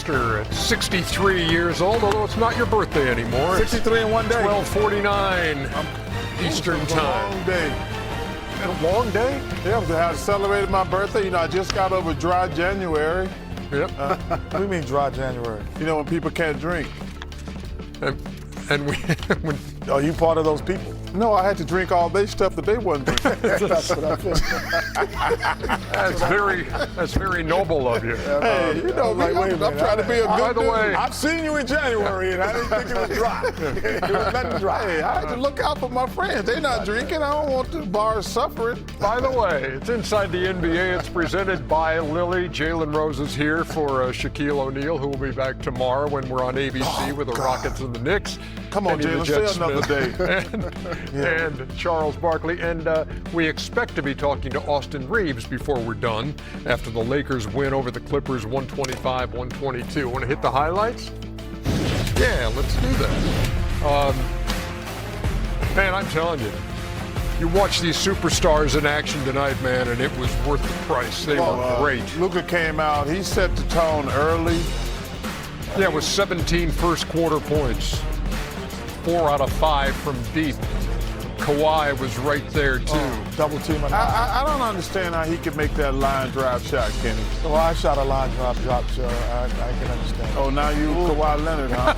Master at 63 years old, although it's not your birthday anymore. 63 in one day. 12:49 Eastern Time. Long day. A long day? Yeah, I celebrated my birthday. You know, I just got over dry January. Yep. What do you mean dry January? You know, when people can't drink. And we, are you part of those people? No, I had to drink all day stuff that they wasn't drinking. That's what I feel. That's very noble of you. Hey, you know, like, I'm trying to be a good By the dude. way, I've seen you in January, and I didn't think it was dry. It was nothing dry. Hey, I had to look out for my friends. They're not drinking. I don't want the bars suffering. By the way, it's Inside the NBA. It's presented by Lilly. Jalen Rose is here for Shaquille O'Neal, who will be back tomorrow when we're on ABC with the Rockets and the Knicks. Come on, Jalen, stay another day. And Charles Barkley. And we expect to be talking to Austin Reeves before we're done after the Lakers win over the Clippers 125-122. Want to hit the highlights? Yeah, let's do that. Man, I'm telling you, you watch these superstars in action tonight, man, and it was worth the price. They were great. Luka came out. He set the tone early. Yeah, it was 17 first quarter points. 4 out of 5 from deep. Kawhi was right there, too. Double team. I don't understand how he could make that line drive shot, Kenny. Well, I shot a line drop shot, so I can understand. Oh, now you Kawhi Leonard, huh?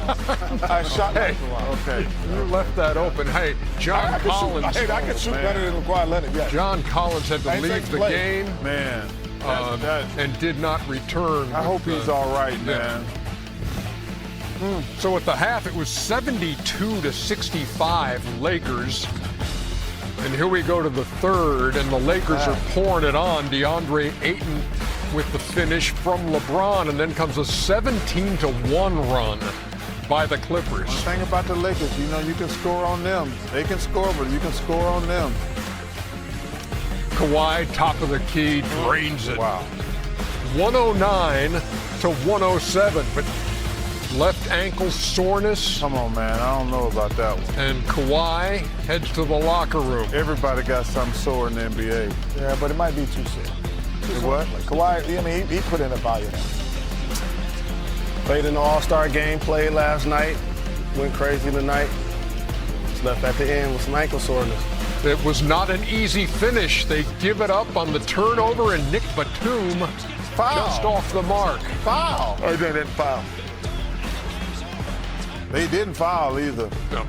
I shot Kawhi. Okay. You left that open. Hey, John Collins. I can shoot better than Kawhi Leonard, yes. John Collins had to leave the game. Man. And did not return. I hope he's all right, man. So at the half, it was 72-65 Lakers. And here we go to the third, and the Lakers are pouring it on. DeAndre Ayton with the finish from LeBron, and then comes a 17-1 run by the Clippers. One thing about the Lakers, you know, you can score on them. They can score, but you can score on them. Kawhi, top of the key, drains it. Wow. 109-107, but left ankle soreness. Come on, man. I don't know about that one. And Kawhi heads to the locker room. Everybody got something sore in the NBA. Yeah, but it might be too soon. What? Like Kawhi, I mean, he put in a volume. Played in the All-Star game, played last night, went crazy tonight. Just left at the end with some ankle soreness. It was not an easy finish. They give it up on the turnover, and Nick Batum just off the mark. Foul. Oh, they didn't foul. They didn't foul either. No.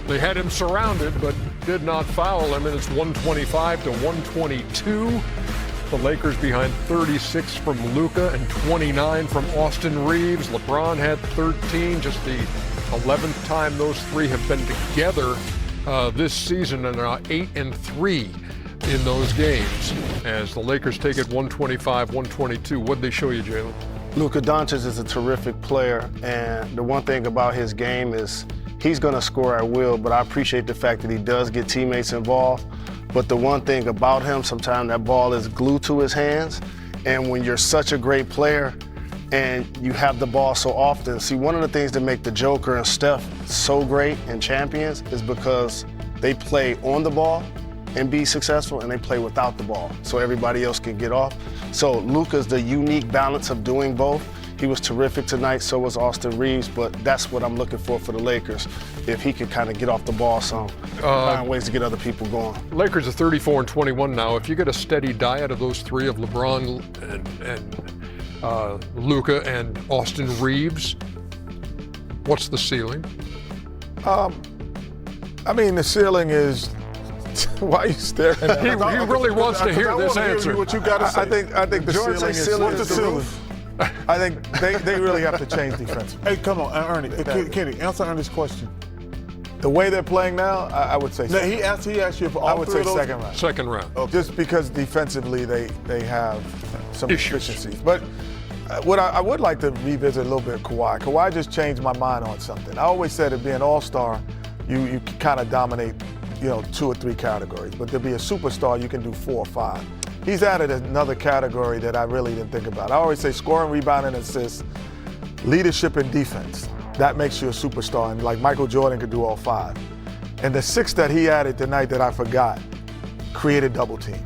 They had him surrounded, but did not foul him, and it's 125-122. The Lakers behind 36 from Luka and 29 from Austin Reeves. LeBron had 13, just the 11th time those three have been together this season, and are 8-3 in those games. As the Lakers take it 125-122. What'd they show you, Jalen? Luka Doncic is a terrific player, and the one thing about his game is he's going to score at will, but I appreciate the fact that he does get teammates involved. But the one thing about him, sometimes that ball is glued to his hands, and when you're such a great player and you have the ball so often, see, one of the things that make the Joker and Steph so great and champions is because they play on the ball and be successful, and they play without the ball so everybody else can get off. So Luka's the unique balance of doing both. He was terrific tonight, so was Austin Reeves, but that's what I'm looking for the Lakers, if he could kind of get off the ball some, find ways to get other people going. Lakers are 34-21 now. If you get a steady diet of those three, of LeBron and Luka and Austin Reeves, what's the ceiling? I mean, the ceiling is. Why are you staring at me? He really wants to hear this answer. What you got to say? I think the ceiling is the roof. I think they really have to change defense. Hey, come on, Ernie. Kenny, answer Ernie's question. The way they're playing now, I would say. No, he asked you for all. I would say second round. Second round. Okay. Just because defensively they have some deficiencies. But what I would like to revisit a little bit of Kawhi. Kawhi just changed my mind on something. I always said that being an all-star, you kind of dominate, 2 or 3 categories. But to be a superstar, you can do 4 or 5. He's added another category that I really didn't think about. I always say scoring, rebounding, assists, leadership, and defense. That makes you a superstar, and like Michael Jordan could do all 5. And the 6th that he added tonight that I forgot, created double team.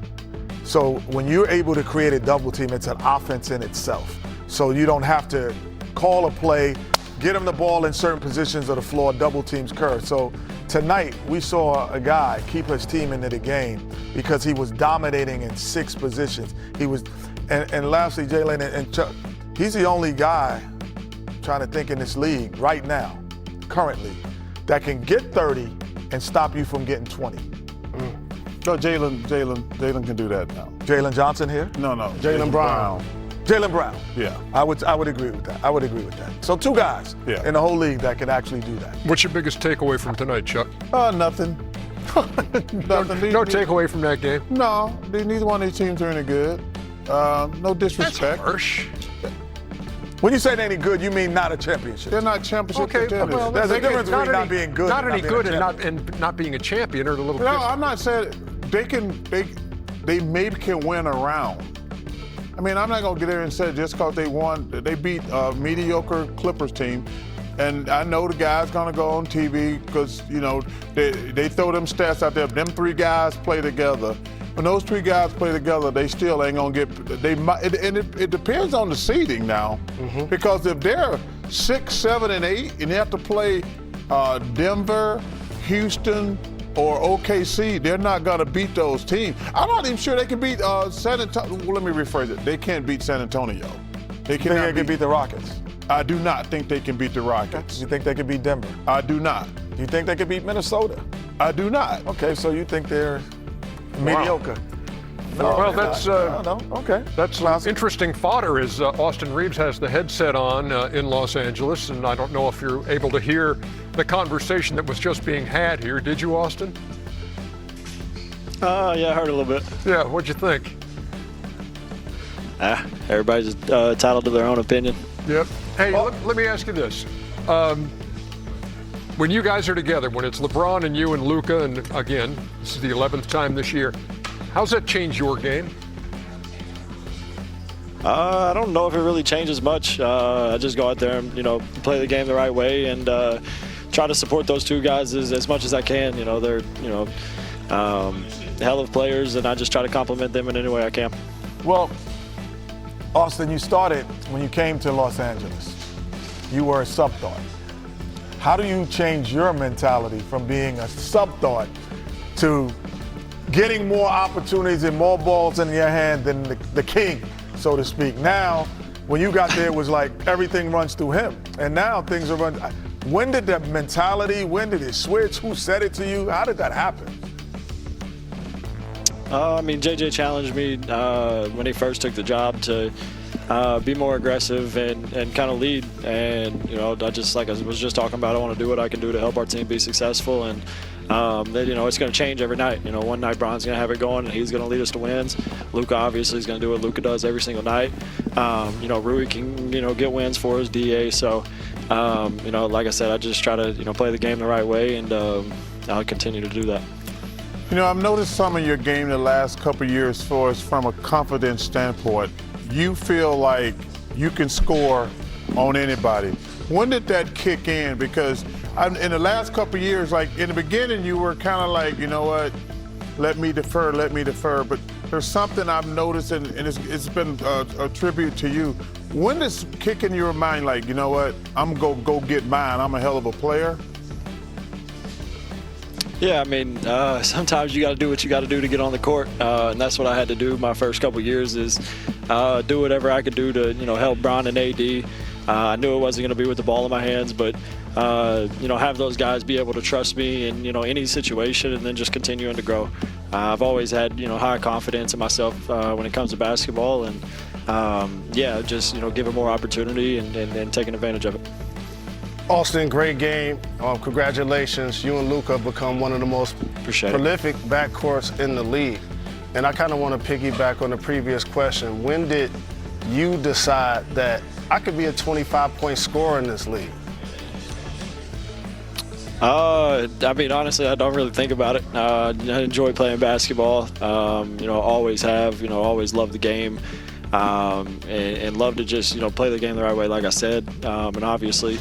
So when you're able to create a double team, it's an offense in itself. So you don't have to call a play, get him the ball in certain positions of the floor, double teams Kerr. So tonight we saw a guy keep his team into the game because he was dominating in 6 positions. He was, and lastly, Jaylen and Chuck, he's the only guy trying to think in this league right now, currently, that can get 30 and stop you from getting 20. No, Jaylen can do that now. Jalen Johnson here? No, Jaylen Brown. Jaylen Brown. Yeah. I would agree with that. I would agree with that. So 2 guys in the whole league that can actually do that. What's your biggest takeaway from tonight, Chuck? Nothing. Nothing. No takeaway from that game? No, neither one of these teams are any good. No disrespect. That's harsh. When you say they ain't good, you mean not a championship. They're not championship Okay, contenders. well, There's a difference between not being good not and any not good being a champion. and not being a champion are a little No, different. I'm not saying they maybe can win a round. I mean, I'm not gonna get there and say just because they beat a mediocre Clippers team, and I know the guy's gonna go on TV because they throw them stats out there. Them 3 guys play together. When those 3 guys play together, they still ain't gonna get. They might, and it depends on the seeding now, because if they're 6, 7, and 8, and they have to play Denver, Houston, or OKC, they're not going to beat those teams. I'm not even sure they can beat San Antonio. Well, let me rephrase it. They can't beat San Antonio. They You think they can beat the Rockets? I do not think they can beat the Rockets. You think they can beat Denver? I do not. You think they can beat Minnesota? I do not. Okay, so you think they're mediocre? No, Well, they're that's not. No, okay. That's interesting fodder as Austin Reeves has the headset on in Los Angeles, and I don't know if you're able to hear the conversation that was just being had here. Did you, Austin? Yeah, I heard a little bit. Yeah, what'd you think? Everybody's entitled to their own opinion. Yep. Hey, let me ask you this. When you guys are together, when it's LeBron and you and Luka, and again, this is the 11th time this year, how's that change your game? I don't know if it really changes much. I just go out there and, play the game the right way and try to support those 2 guys as much as I can. They're, hell of players, and I just try to compliment them in any way I can. Well, Austin, you started when you came to Los Angeles. You were a sub-thought. How do you change your mentality from being a sub-thought to getting more opportunities and more balls in your hand than the king, so to speak? Now, when you got there, it was like everything runs through him. And now things are running. When did that mentality, when did it switch? Who said it to you? How did that happen? JJ challenged me when he first took the job to be more aggressive and kind of lead. And, I just, like I was just talking about, I want to do what I can do to help our team be successful. And, it's going to change every night. One night Bron's going to have it going, and he's going to lead us to wins. Luka obviously is going to do what Luka does every single night. Rui can, get wins for his DA. So, like I said, I just try to, play the game the right way, and I'll continue to do that. I've noticed some of your game the last couple of years for us from a confidence standpoint. You feel like you can score on anybody. When did that kick in? Because in the last couple of years, like in the beginning, you were kind of like, let me defer. But there's something I've noticed, and it's been a tribute to you. When does kick in your mind like, I'm going to go get mine. I'm a hell of a player? Yeah, sometimes you got to do what you got to do to get on the court, and that's what I had to do my first couple years is do whatever I could do to, help Bron and AD. I knew it wasn't going to be with the ball in my hands, but, have those guys be able to trust me in, any situation and then just continuing to grow. I've always had, high confidence in myself when it comes to basketball, and, just, giving more opportunity and taking advantage of it. Austin, great game. Congratulations. You and Luka have become one of the most prolific backcourts in the league. And I kind of want to piggyback on the previous question. When did you decide that I could be a 25-point scorer in this league? Honestly, I don't really think about it. I enjoy playing basketball. Always have. Always love the game. And love to just, play the game the right way, like I said. And obviously,